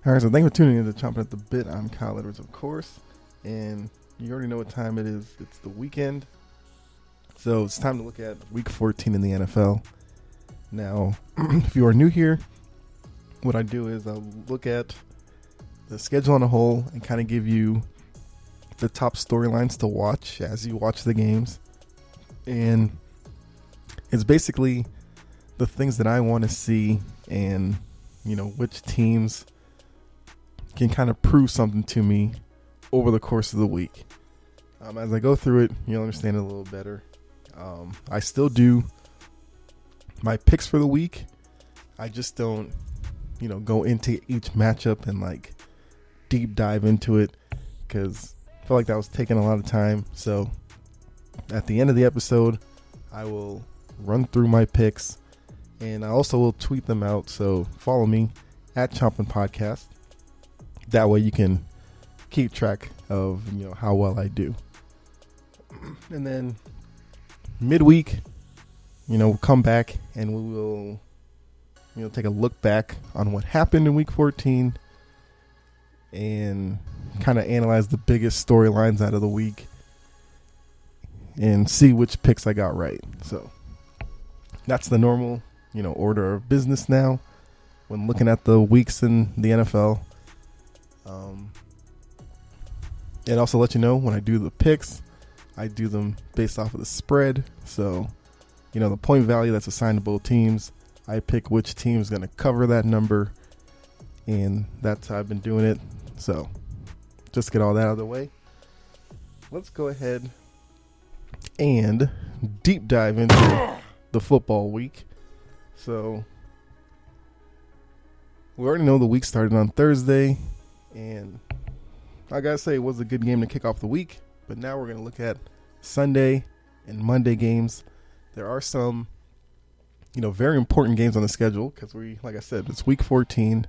All right, so thank you for tuning in to Chomping at the Bit. I'm Kyle Edwards, of course, and you already know what time it is. It's the weekend, so it's time to look at Week 14 in the NFL. Now, if you are new here, what I do is I'll look at the schedule on a whole and kind of give you the top storylines to watch as you watch the games, and it's basically the things that I want to see and, which teams can kind of prove something to me over the course of the week. As I go through it, you'll understand it a little better. I still do my picks for the week. I just don't, go into each matchup and deep dive into it because I feel like that was taking a lot of time. So at the end of the episode, I will run through my picks and I also will tweet them out. So follow me at Chompin' Podcast. That way you can keep track of, how well I do. And then midweek, we'll come back and we will, take a look back on what happened in week 14 and kind of analyze the biggest storylines out of the week and see which picks I got right. So that's the normal, order of business now when looking at the weeks in the NFL. And also let you know when I do the picks, I do them based off of the spread. So, the point value that's assigned to both teams, I pick which team is going to cover that number. And that's how I've been doing it. So just get all that out of the way. Let's go ahead and deep dive into the football week. So we already know the week started on Thursday. And I gotta say, it was a good game to kick off the week. But now we're going to look at Sunday and Monday games. There are some, very important games on the schedule because like I said, it's week 14.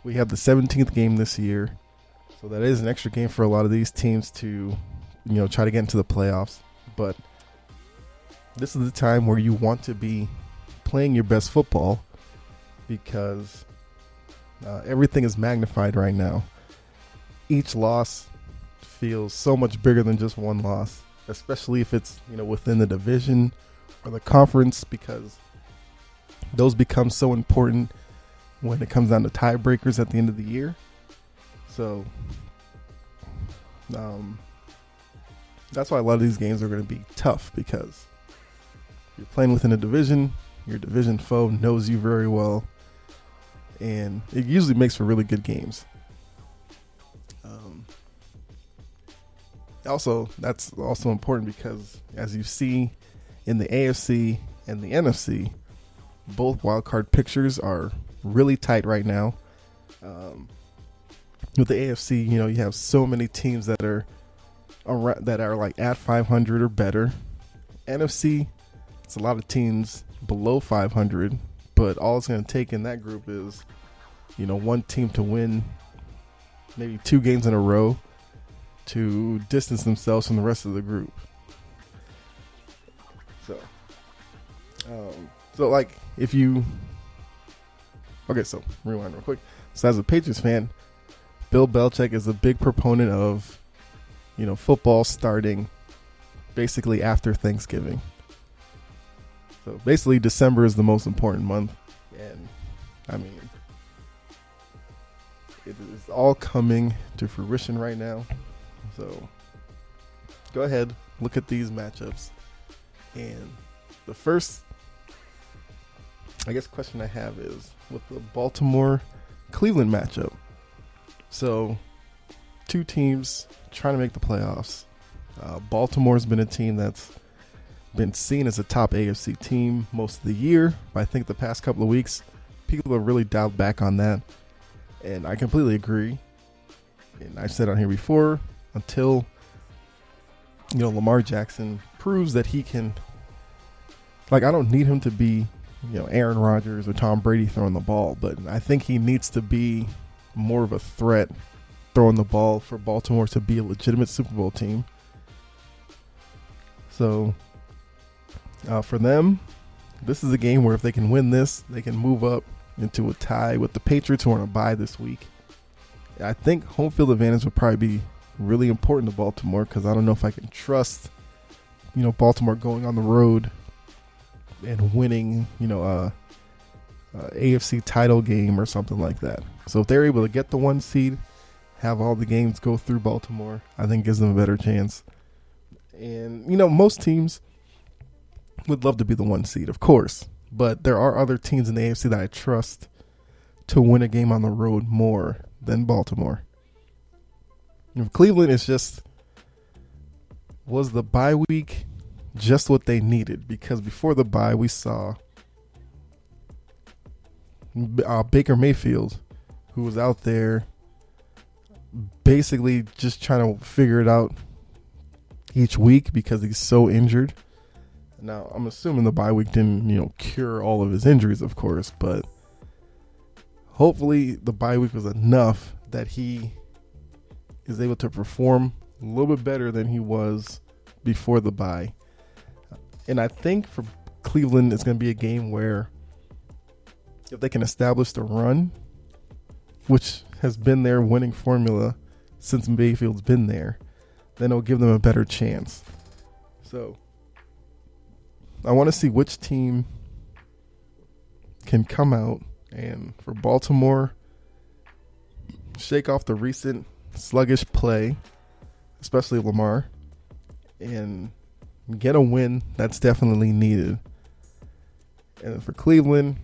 We have the 17th game this year. So that is an extra game for a lot of these teams to, try to get into the playoffs. But this is the time where you want to be playing your best football because everything is magnified right now. Each loss feels so much bigger than just one loss, especially if it's, within the division or the conference, because those become so important when it comes down to tiebreakers at the end of the year. So that's why a lot of these games are going to be tough, because you're playing within a division, your division foe knows you very well, and it usually makes for really good games. Also, that's also important because as you see in the AFC and the NFC, both wildcard pictures are really tight right now. With the AFC, you have so many teams that are at 500 or better. NFC, it's a lot of teams below 500, but all it's going to take in that group is, one team to win maybe 2 games in a row to distance themselves from the rest of the group. So if you... Okay, so rewind real quick. So as a Patriots fan, Bill Belichick is a big proponent of, football starting basically after Thanksgiving. So basically December is the most important month. And, it is all coming to fruition right now. So go ahead, look at these matchups. And the first, question I have is with the Baltimore-Cleveland matchup. So 2 teams trying to make the playoffs. Baltimore's been a team that's been seen as a top AFC team most of the year. But I think the past couple of weeks, people have really dialed back on that. And I completely agree. And I've said on here before, until, Lamar Jackson proves that he can, I don't need him to be, Aaron Rodgers or Tom Brady throwing the ball, but I think he needs to be more of a threat throwing the ball for Baltimore to be a legitimate Super Bowl team. So for them, this is a game where if they can win this, they can move up into a tie with the Patriots, who are on a bye this week. I think home field advantage would probably be really important to Baltimore because I don't know if I can trust, Baltimore going on the road and winning, AFC title game or something like that. So if they're able to get the 1 seed, have all the games go through Baltimore, I think gives them a better chance. And, most teams would love to be the 1 seed, of course. But there are other teams in the AFC that I trust to win a game on the road more than Baltimore. Cleveland was the bye week just what they needed? Because before the bye, we saw Baker Mayfield, who was out there basically just trying to figure it out each week because he's so injured. Now, I'm assuming the bye week didn't, cure all of his injuries, of course, but hopefully the bye week was enough that he is able to perform a little bit better than he was before the bye. And I think for Cleveland, it's going to be a game where if they can establish the run, which has been their winning formula since Mayfield's been there, then it'll give them a better chance. So I want to see which team can come out and, for Baltimore, shake off the recent sluggish play, especially Lamar, and get a win that's definitely needed. And for Cleveland,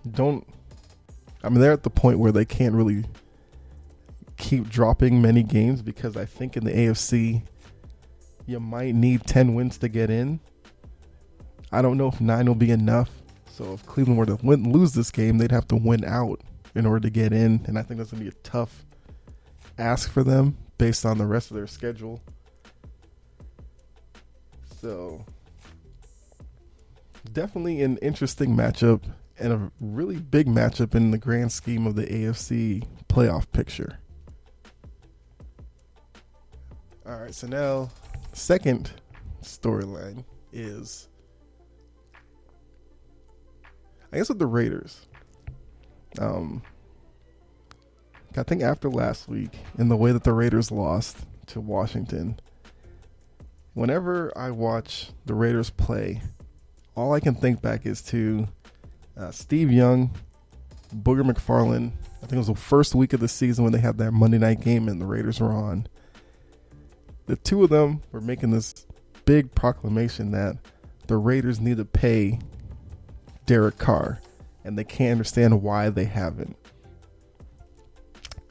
they're at the point where they can't really keep dropping many games because I think in the AFC, you might need 10 wins to get in. I don't know if 9 will be enough. So if Cleveland were to lose this game, they'd have to win out in order to get in. And I think that's going to be a tough ask for them based on the rest of their schedule. So definitely an interesting matchup and a really big matchup in the grand scheme of the AFC playoff picture. All right, so now second storyline is, I guess, with the Raiders. I think after last week and the way that the Raiders lost to Washington, whenever I watch the Raiders play, all I can think back is to Steve Young, Booger McFarland. I think it was the first week of the season when they had that Monday night game and the Raiders were on. The two of them were making this big proclamation that the Raiders need to pay Derek Carr, and they can't understand why they haven't.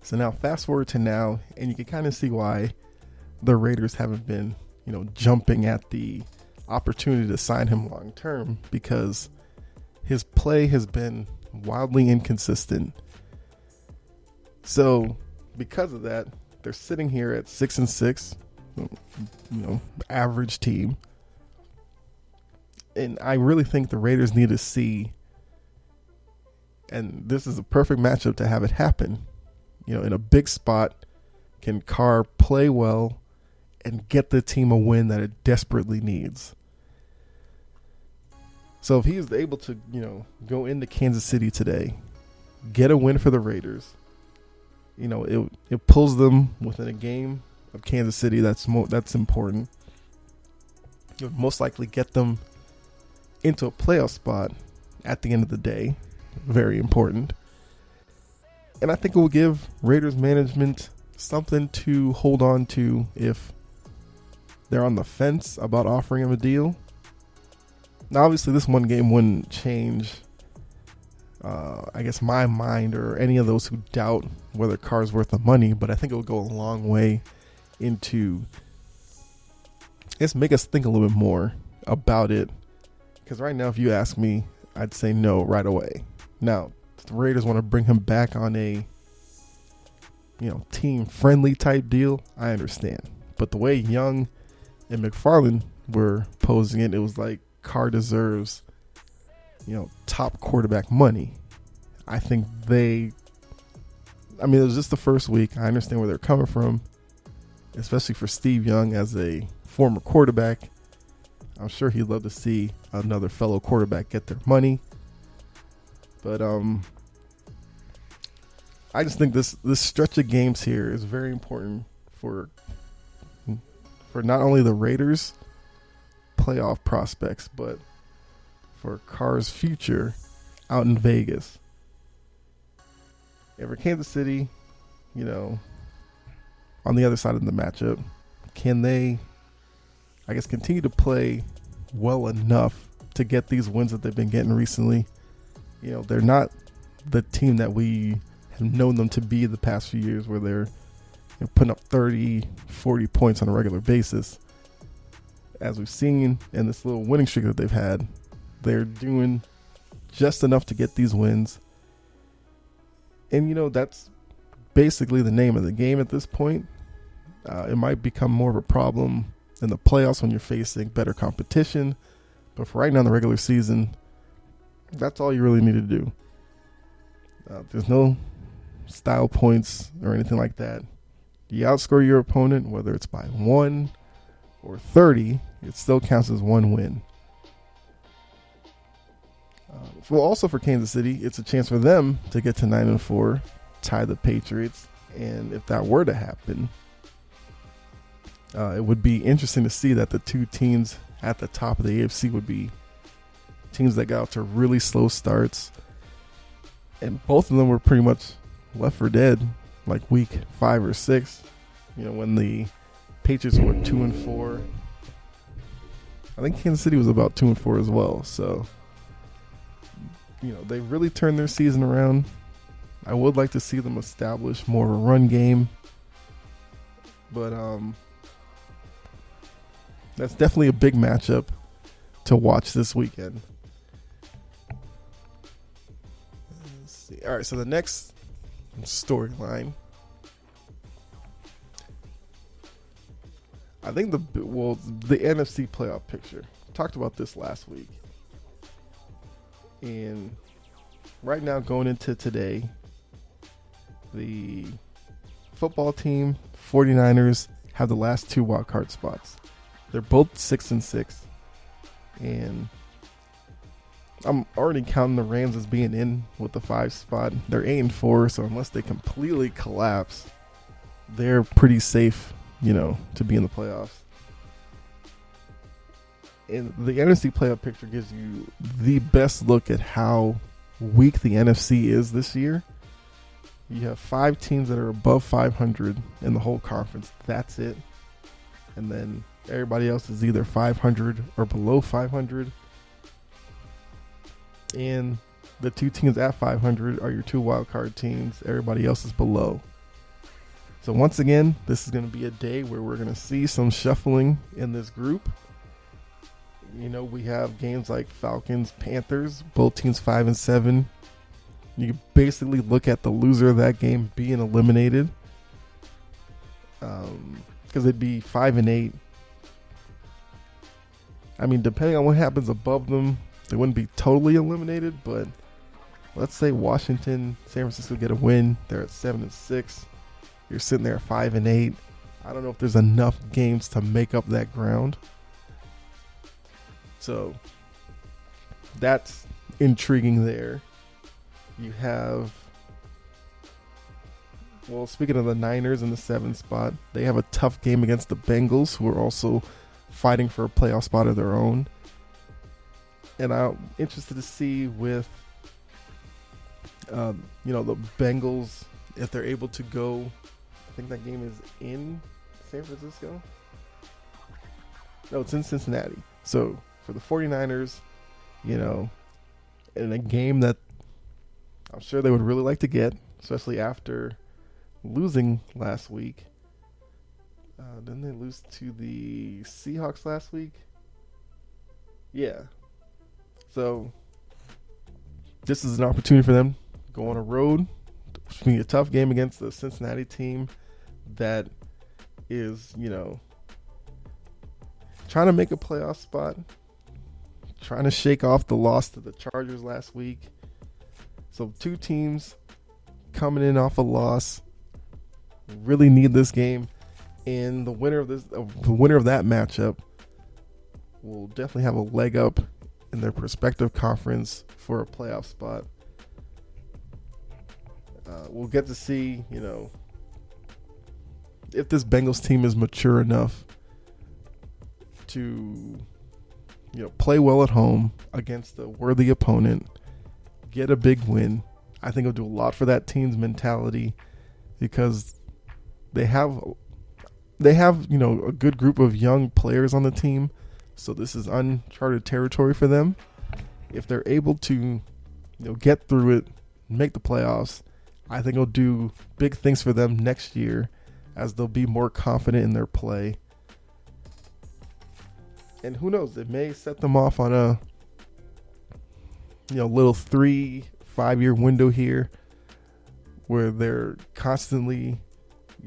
So now fast forward to now, and you can kind of see why the Raiders haven't been, jumping at the opportunity to sign him long term, because his play has been wildly inconsistent. So because of that, they're sitting here at 6-6, average team. And I really think the Raiders need to see, and this is a perfect matchup to have it happen. In a big spot, can Carr play well and get the team a win that it desperately needs? So if he is able to, go into Kansas City today, get a win for the Raiders, it pulls them within a game of Kansas City. That's important. It would most likely get them into a playoff spot at the end of the day. Very important. And I think it will give Raiders management something to hold on to if they're on the fence about offering him a deal. Now, obviously, this one game wouldn't change, I guess, my mind or any of those who doubt whether Carr's worth the money, but I think it will go a long way into, make us think a little bit more about it. Because right now, if you ask me, I'd say no right away. Now, if the Raiders want to bring him back on a, team-friendly type deal, I understand. But the way Young and McFarland were posing it, it was like Carr deserves, top quarterback money. I think it was just the first week. I understand where they're coming from, especially for Steve Young as a former quarterback. I'm sure he'd love to see another fellow quarterback get their money. But I just think this stretch of games here is very important for not only the Raiders' playoff prospects, but for Carr's future out in Vegas. And for Kansas City, you know, on the other side of the matchup, can they, I guess, continue to play well enough to get these wins that they've been getting recently? You know, they're not the team that we have known them to be the past few years, where they're putting up 30, 40 points on a regular basis. As we've seen in this little winning streak that they've had, they're doing just enough to get these wins. And, you know, that's basically the name of the game at this point. It might become more of a problem in the playoffs when you're facing better competition. But for right now in the regular season, that's all you really need to do. There's no style points or anything like that. You outscore your opponent, whether it's by 1 or 30, it still counts as one win. Well, also for Kansas City, it's a chance for them to get to 9-4, tie the Patriots. And if that were to happen, it would be interesting to see that the two teams at the top of the AFC would be teams that got out to really slow starts. And both of them were pretty much left for dead, like week 5 or 6. You know, when the Patriots were 2-4. I think Kansas City was about 2-4 as well. So, you know, they really turned their season around. I would like to see them establish more of a run game. But that's definitely a big matchup to watch this weekend. Let's see. All right, so the next storyline, I think the NFC playoff picture. Talked about this last week. And right now, going into today, the football team, 49ers, have the last 2 wild card spots. They're both 6-6. And I'm already counting the Rams as being in with the 5 spot. They're 8-4, so unless they completely collapse, they're pretty safe, you know, to be in the playoffs. And the NFC playoff picture gives you the best look at how weak the NFC is this year. You have 5 teams that are above 500 in the whole conference. That's it. And then everybody else is either 500 or below 500. And the 2 teams at 500 are your 2 wild card teams. Everybody else is below. So once again, this is going to be a day where we're going to see some shuffling in this group. You know, we have games like Falcons, Panthers, both teams 5-7. You can basically look at the loser of that game being eliminated, because it'd be 5-8. I mean, depending on what happens above them, they wouldn't be totally eliminated. But let's say Washington, San Francisco get a win. They're at 7-6. You're sitting there at 5-8. I don't know if there's enough games to make up that ground. So that's intriguing there. You have, well, speaking of the Niners in the 7th spot, they have a tough game against the Bengals, who are also fighting for a playoff spot of their own. And I'm interested to see with, you know, the Bengals, if they're able to go. I think that game is in San Francisco. No, it's in Cincinnati. So for the 49ers, you know, in a game that I'm sure they would really like to get, especially after losing last week. Didn't they lose to the Seahawks last week? Yeah. So this is an opportunity for them to go on a road. It's going to be a tough game against the Cincinnati team that is, you know, trying to make a playoff spot, trying to shake off the loss to the Chargers last week. So 2 teams coming in off a loss, really need this game, and the winner of that matchup will definitely have a leg up in their respective conference for a playoff spot. We'll get to see, if this Bengals team is mature enough to, play well at home against a worthy opponent, get a big win. I think it'll do a lot for that team's mentality because they have a good group of young players on the team. So this is uncharted territory for them. If they're able to, get through it, make the playoffs, I think it'll do big things for them next year as they'll be more confident in their play. And who knows, it may set them off on a little 3-5 year window here where they're constantly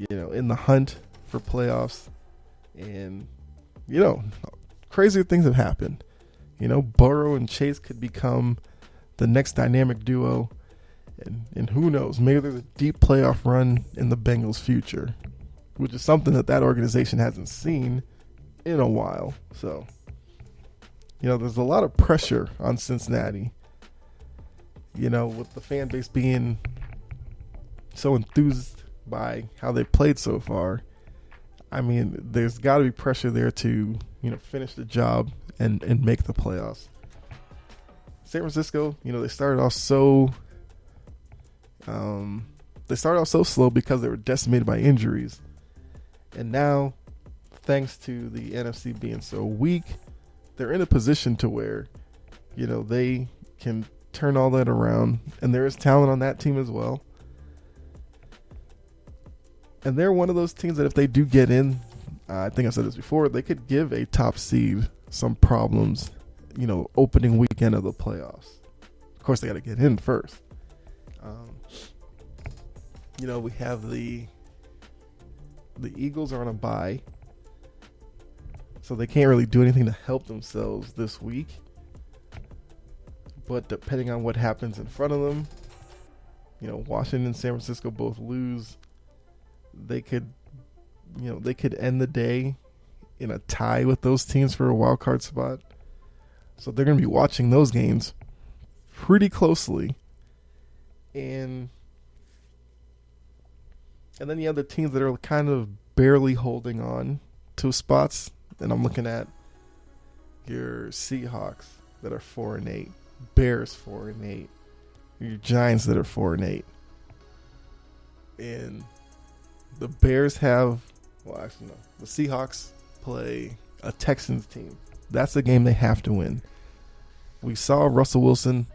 in the hunt for playoffs. And crazier things have happened. Burrow and Chase could become the next dynamic duo. And who knows, maybe there's a deep playoff run in the Bengals' future, which is something that organization hasn't seen in a while. So, there's a lot of pressure on Cincinnati, with the fan base being so enthused by how they played so far. I mean, there's got to be pressure there to, finish the job and make the playoffs. San Francisco, they started off so slow because they were decimated by injuries. And now, thanks to the NFC being so weak, they're in a position to where, they can turn all that around. And there is talent on that team as well. And they're one of those teams that if they do get in, I think I said this before, they could give a top seed some problems, opening weekend of the playoffs. Of course, they got to get in first. We have the Eagles are on a bye, so they can't really do anything to help themselves this week. But depending on what happens in front of them, Washington and San Francisco both lose. They could end the day in a tie with those teams for a wild card spot. So they're going to be watching those games pretty closely. And then you have the teams that are kind of barely holding on to spots. And I'm looking at your Seahawks that are 4-8, Bears 4-8, your Giants that are 4-8. And the Bears the Seahawks play a Texans team. That's the game they have to win. We saw Russell Wilson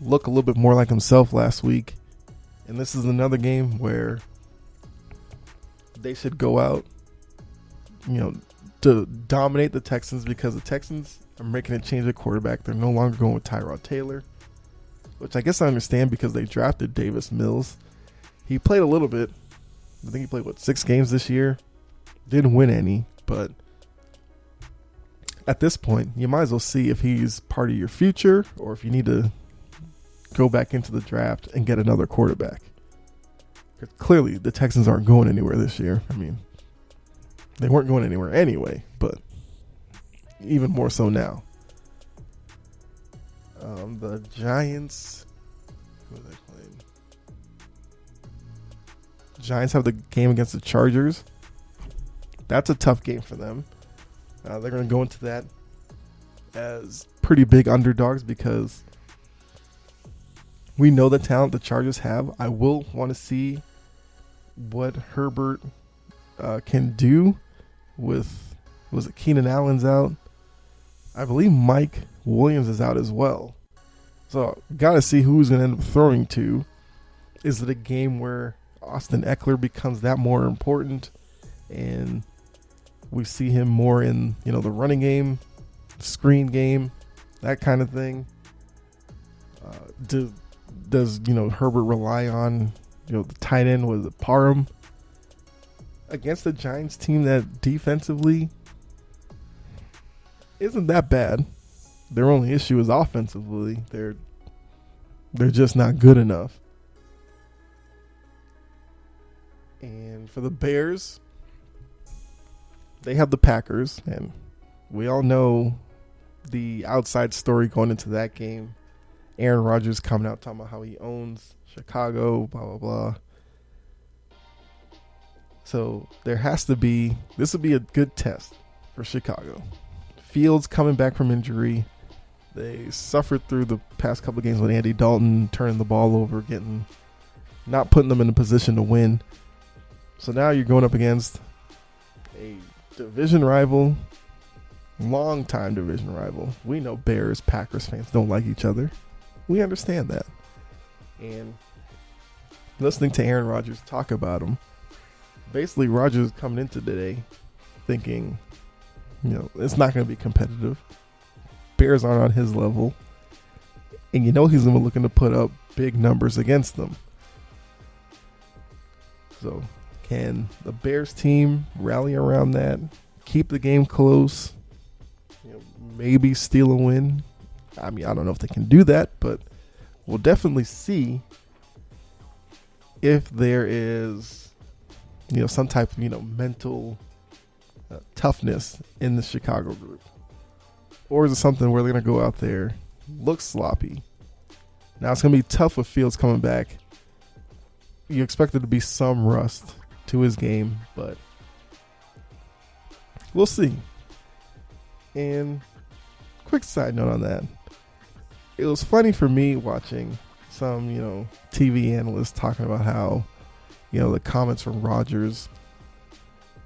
look a little bit more like himself last week. And this is another game where they should go out, to dominate the Texans because the Texans are making a change at quarterback. They're no longer going with Tyrod Taylor, which I guess I understand because they drafted Davis Mills. He played a little bit. I think he played, 6 games this year? Didn't win any, but at this point, you might as well see if he's part of your future or if you need to go back into the draft and get another quarterback. Because clearly, the Texans aren't going anywhere this year. I mean, they weren't going anywhere anyway, but even more so now. The Giants, who are they playing? Giants have the game against the Chargers. That's a tough game for them. They're going to go into that as pretty big underdogs because we know the talent the Chargers have. I will want to see what Herbert can do with, was it Keenan Allen's out? I believe Mike Williams is out as well. So got to see who's going to end up throwing to. Is it a game where Austin Eckler becomes that more important and we see him more in, the running game, screen game, that kind of thing? Does Herbert rely on, the tight end with Parham against the Giants team that defensively isn't that bad? Their only issue is offensively. They're just not good enough. And for the Bears, they have the Packers, and we all know the outside story going into that game Aaron Rodgers coming out talking about how he owns Chicago, blah, blah, blah. So there has to be, this would be a good test for Chicago. Fields coming back from injury. They suffered through the past couple of games with Andy Dalton turning the ball over, not putting them in a position to win. So now you're going up against a division rival, long-time division rival. We know Bears, Packers fans don't like each other. We understand that. And listening to Aaron Rodgers talk about him, basically Rodgers coming into today thinking, it's not going to be competitive. Bears aren't on his level. And he's going to be looking to put up big numbers against them. So can the Bears team rally around that, keep the game close, maybe steal a win? I mean, I don't know if they can do that, but we'll definitely see if there is, some type of, mental toughness in the Chicago group. Or is it something where they're going to go out there, look sloppy? Now, it's going to be tough with Fields coming back. You expect there to be some rust to his game, but we'll see. And quick side note on that. It was funny for me watching some, TV analysts talking about how, the comments from Rodgers,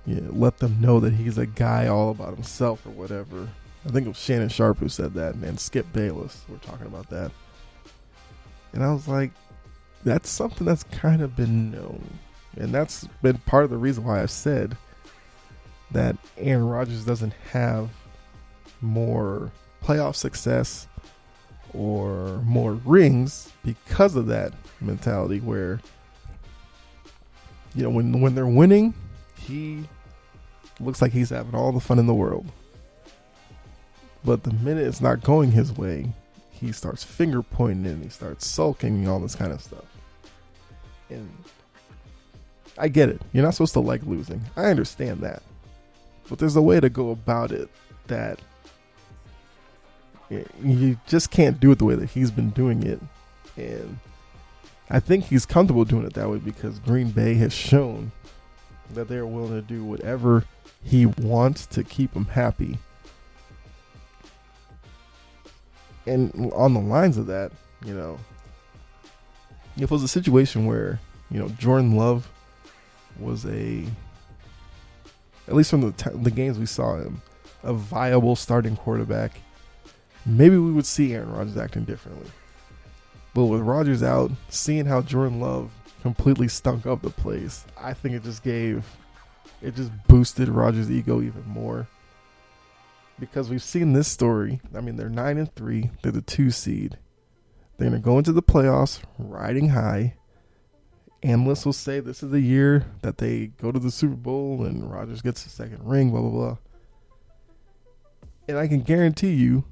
let them know that he's a guy all about himself or whatever. I think it was Shannon Sharp who said that, and Skip Bayless were talking about that. And I was like, that's something that's kind of been known. And that's been part of the reason why I've said that Aaron Rodgers doesn't have more playoff success or more rings because of that mentality where, when they're winning, he looks like he's having all the fun in the world. But the minute it's not going his way, he starts finger pointing and he starts sulking and all this kind of stuff. And I get it. You're not supposed to like losing. I understand that. But there's a way to go about it that you just can't do it the way that he's been doing it. And I think he's comfortable doing it that way because Green Bay has shown that they're willing to do whatever he wants to keep him happy. And on the lines of that, if it was a situation where, Jordan Love was at least from the games we saw him, a viable starting quarterback, maybe we would see Aaron Rodgers acting differently. But with Rodgers out, seeing how Jordan Love completely stunk up the place, I think it just boosted Rodgers' ego even more. Because we've seen this story. I mean, they're 9-3. They're the 2 seed. They're going to go into the playoffs riding high. Analysts will say this is the year that they go to the Super Bowl and Rodgers gets the second ring, blah, blah, blah. And I can guarantee you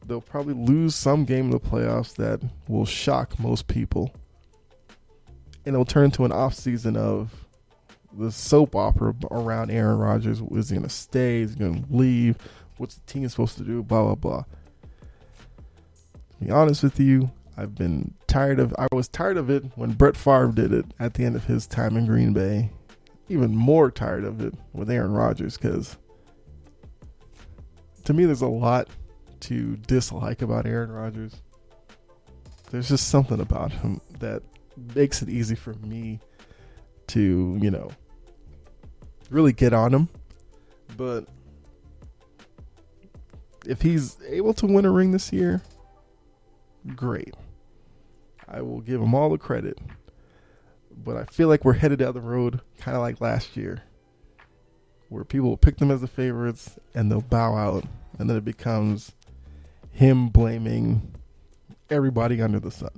they'll probably lose some game in the playoffs that will shock most people. And it'll turn into an offseason of the soap opera around Aaron Rodgers. Is he going to stay? Is he going to leave? What's the team supposed to do? Blah, blah, blah. To be honest with you, I was tired of it when Brett Favre did it at the end of his time in Green Bay. Even more tired of it with Aaron Rodgers because to me there's a lot to dislike about Aaron Rodgers. There's just something about him that makes it easy for me to, really get on him. But if he's able to win a ring this year, great. I will give him all the credit. But I feel like we're headed down the road kind of like last year, where people will pick them as the favorites and they'll bow out. And then it becomes him blaming everybody under the sun.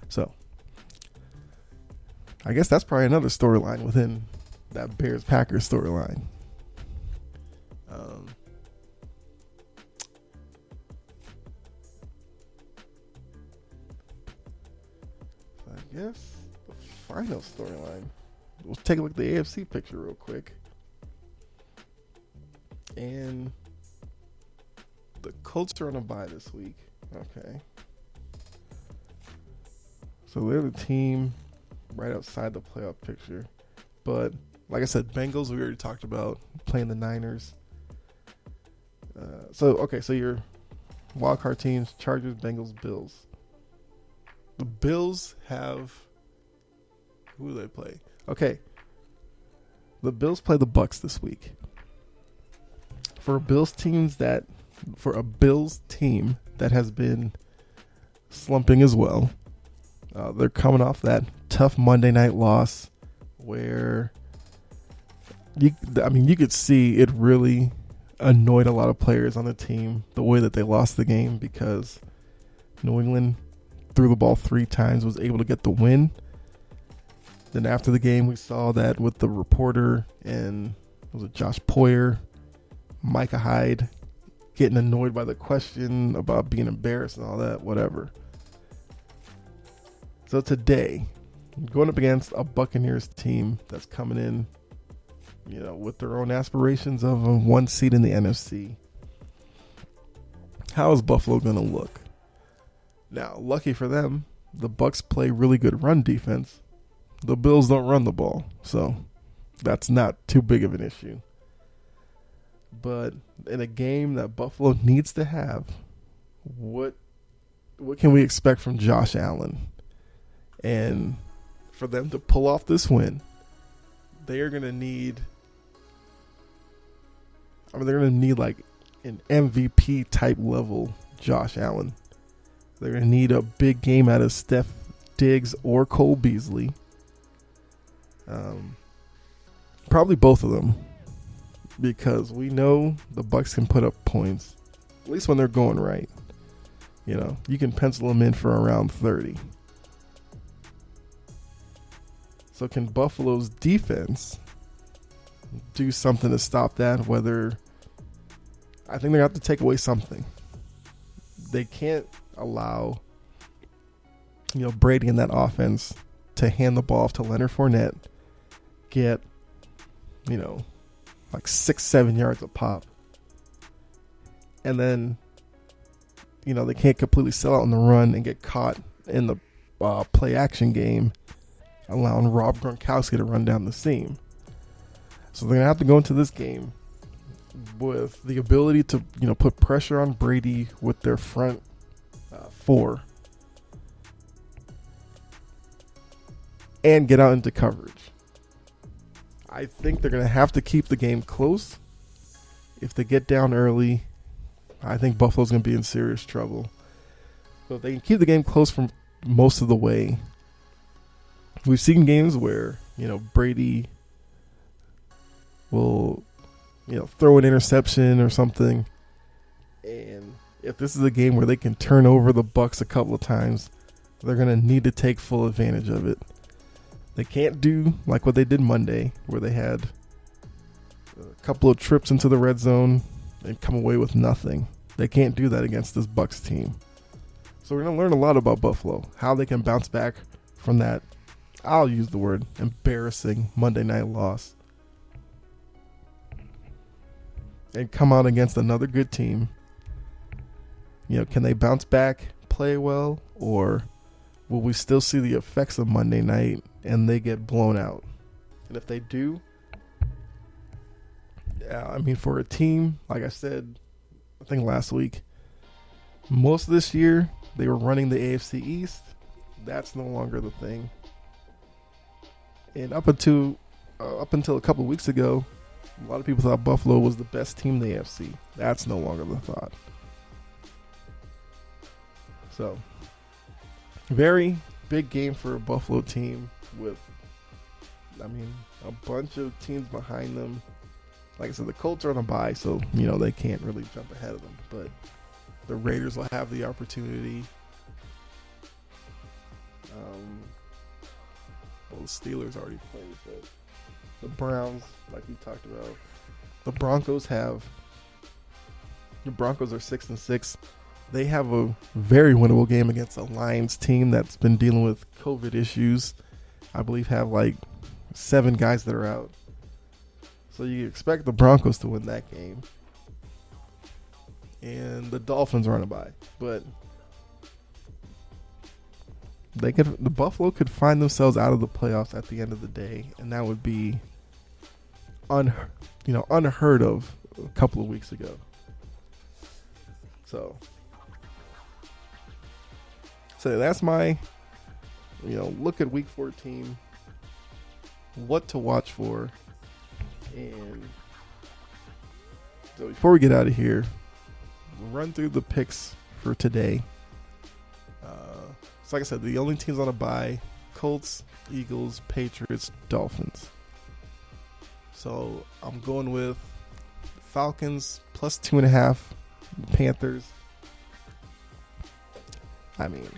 So I guess that's probably another storyline within that Bears-Packers storyline. I guess the final storyline. We'll take a look at the AFC picture real quick. And the Colts are on a bye this week. Okay. So they're the team right outside the playoff picture. But like I said, Bengals, we already talked about playing the Niners. So your wildcard teams, Chargers, Bengals, Bills. The Bills have... Who do they play? Okay. The Bills play the Bucks this week. For a Bills team that has been slumping as well, they're coming off that tough Monday night loss where you could see it really annoyed a lot of players on the team the way that they lost the game, because New England threw the ball 3 times, was able to get the win. Then after the game, we saw that with the reporter and was it Josh Poyer, Micah Hyde getting annoyed by the question about being embarrassed and all that, whatever. So today, going up against a Buccaneers team that's coming in, with their own aspirations of a 1 seed in the NFC. How is Buffalo going to look? Now, lucky for them, the Bucs play really good run defense. The Bills don't run the ball, so that's not too big of an issue. But in a game that Buffalo needs to have, what can we expect from Josh Allen? And for them to pull off this win, they are going to need... they're going to need like an MVP type level Josh Allen. They're going to need a big game out of Steph Diggs or Cole Beasley. Probably both of them, because we know the Bucs can put up points, at least when they're going right. You can pencil them in for around 30. So can Buffalo's defense do something to stop that? I think they're going to have to take away something. They can't allow, Brady in that offense to hand the ball off to Leonard Fournette, get, like 6-7 yards a pop. And then, they can't completely sell out on the run and get caught in the play action game, allowing Rob Gronkowski to run down the seam. So they're going to have to go into this game with the ability to, put pressure on Brady with their front 4 and get out into coverage. I think they're going to have to keep the game close. If they get down early, I think Buffalo's going to be in serious trouble. So if they can keep the game close from most of the way, we've seen games where, Brady will, throw an interception or something. And if this is a game where they can turn over the Bucs a couple of times, they're going to need to take full advantage of it. They can't do like what they did Monday, where they had a couple of trips into the red zone and come away with nothing. They can't do that against this Bucs team. So we're going to learn a lot about Buffalo, how they can bounce back from that, I'll use the word, embarrassing Monday night loss, and come out against another good team. Can they bounce back, play well, or will we still see the effects of Monday night and they get blown out? And if they do, for a team, like I said, I think last week, most of this year they were running the AFC East. That's no longer the thing. And up until a couple of weeks ago, a lot of people thought Buffalo was the best team in the AFC. That's no longer the thought. So, very big game for a Buffalo team with, a bunch of teams behind them. Like I said, the Colts are on a bye, so, they can't really jump ahead of them. But the Raiders will have the opportunity. The Steelers already played, but the Browns, like we talked about. The Broncos are 6-6. They have a very winnable game against a Lions team that's been dealing with COVID issues. I believe have like 7 guys that are out. So you expect the Broncos to win that game. And the Dolphins are on a bye. But the Buffalo could find themselves out of the playoffs at the end of the day, and that would be unheard of a couple of weeks ago. So that's my look at week 14, what to watch for. And so before we get out of here, we'll run through the picks for today. So like I said, the only teams on a bye: Colts, Eagles, Patriots, Dolphins. So I'm going with Falcons plus 2.5, Panthers. I mean,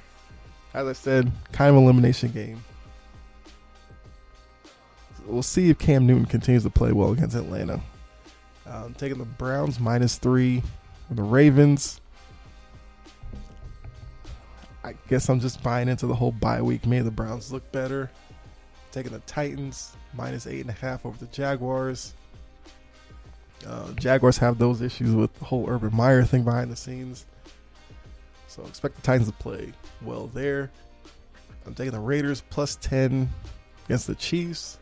as I said, kind of elimination game. We'll see if Cam Newton continues to play well against Atlanta. I'm taking the Browns -3, the Ravens. I guess I'm just buying into the whole bye week. Maybe the Browns look better. Taking the Titans -8.5 over the Jaguars. Jaguars have those issues with the whole Urban Meyer thing behind the scenes. So expect the Titans to play well there. I'm taking the Raiders +10 against the Chiefs.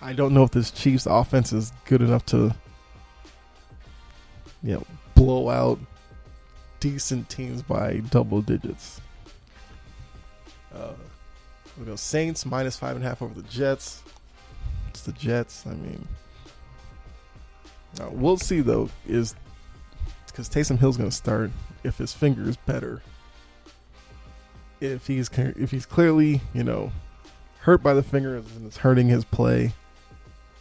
I don't know if this Chiefs offense is good enough to, blow out decent teams by double digits. We go Saints -5.5 over the Jets. It's the Jets. I mean, we'll see though. Is because Taysom Hill's going to start if his finger is better. If he's clearly hurt by the finger and it's hurting his play,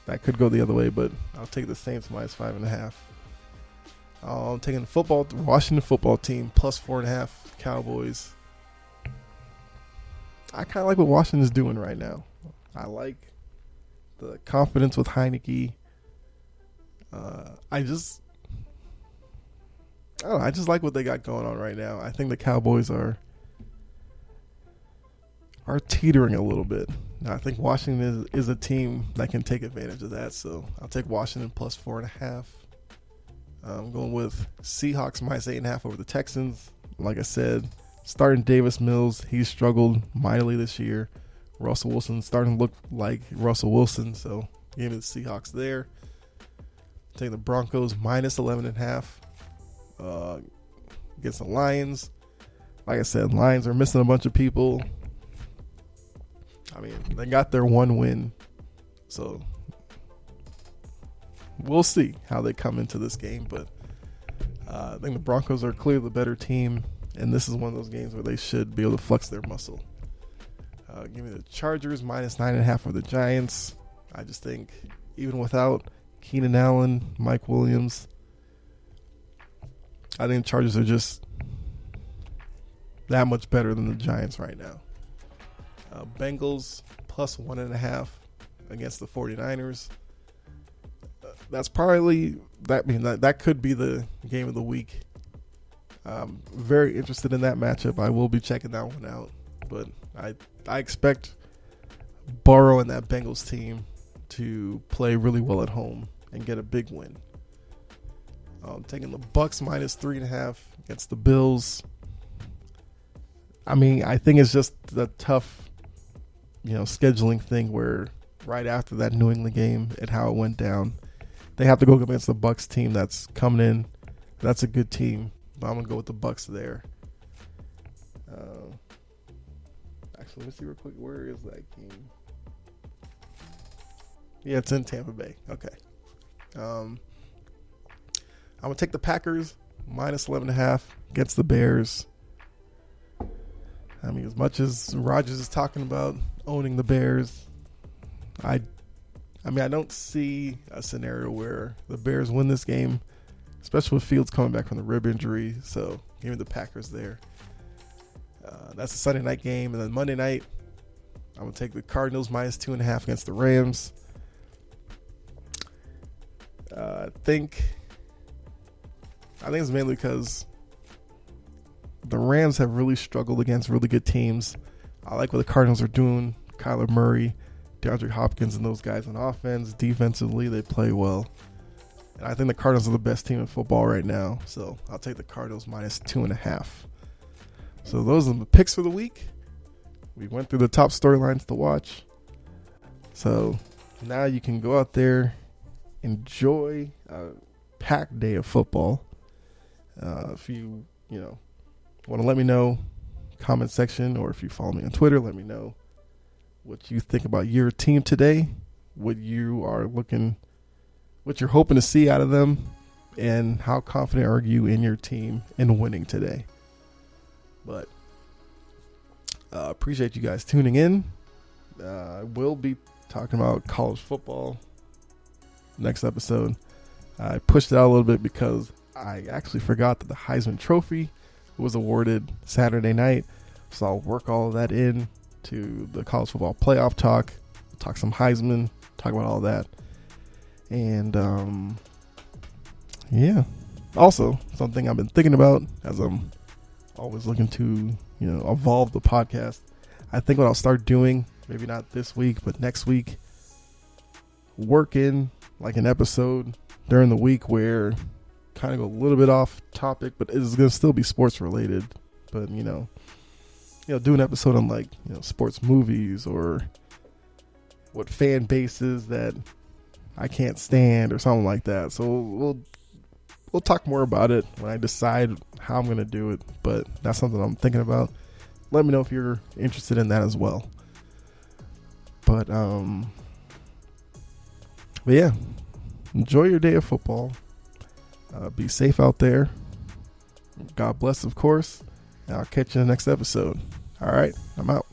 that could go the other way. But I'll take the Saints -5.5. I'm taking the Washington football team +4.5 Cowboys. I kind of like what Washington is doing right now. I like the confidence with Heineke. I just like what they got going on right now. I think the Cowboys are teetering a little bit. Now, I think Washington is a team that can take advantage of that. So I'll take Washington +4.5. I'm going with Seahawks -8.5 over the Texans. Like I said, starting Davis Mills, he's struggled mightily this year. Russell Wilson starting to look like Russell Wilson, so give me the Seahawks there. Taking the Broncos -11.5 against the Lions. Like I said, Lions are missing a bunch of people. I mean, they got their one win, so we'll see how they come into this game. But I think the Broncos are clearly the better team, and this is one of those games where they should be able to flex their muscle. Give me the Chargers -9.5 for the Giants. I just think even without Keenan Allen, Mike Williams, I think the Chargers are just that much better than the Giants right now. Bengals +1.5 against the 49ers. That's probably that could be the game of the week. I'm very interested in that matchup. I will be checking that one out. But I expect Burrow and that Bengals team to play really well at home and get a big win. I'm taking the Bucks -3.5 against the Bills. I mean, I think it's just the tough, scheduling thing where right after that New England game and how it went down, they have to go against the Bucks team that's coming in. That's a good team, but I'm gonna go with the Bucks there. Actually, let me see real quick. Where is that game? Yeah, it's in Tampa Bay. Okay. I'm gonna take the Packers -11.5 against the Bears. I mean, as much as Rodgers is talking about owning the Bears, I don't see a scenario where the Bears win this game, especially with Fields coming back from the rib injury. So give me the Packers there. That's a Sunday night game. And then Monday night, I'm going to take the Cardinals -2.5 against the Rams. I think it's mainly because the Rams have really struggled against really good teams. I like what the Cardinals are doing. Kyler Murray, DeAndre Hopkins, and those guys on offense. Defensively, they play well. And I think the Cardinals are the best team in football right now. So I'll take the Cardinals -2.5. So those are the picks for the week. We went through the top storylines to watch. So now you can go out there, enjoy a packed day of football. If you want to let me know, comment section, or if you follow me on Twitter, let me know what you think about your team today, what you're hoping to see out of them, and how confident are you in your team in winning today. But appreciate you guys tuning in. I will be talking about college football next episode. I pushed it out a little bit because I actually forgot that the Heisman Trophy was awarded Saturday night. So I'll work all of that in to the college football playoff talk some Heisman, talk about all that. And also something I've been thinking about as I'm always looking to, evolve the podcast. I think what I'll start doing, maybe not this week, but next week, work in like an episode during the week where kind of go a little bit off topic, but it's going to still be sports related. But, do an episode on like, sports movies or what fan bases that I can't stand or something like that. So we'll talk more about it when I decide how I'm going to do it, but that's something I'm thinking about. Let me know if you're interested in that as well. But yeah, enjoy your day of football. Be safe out there. God bless, of course. And I'll catch you in the next episode. All right, I'm out.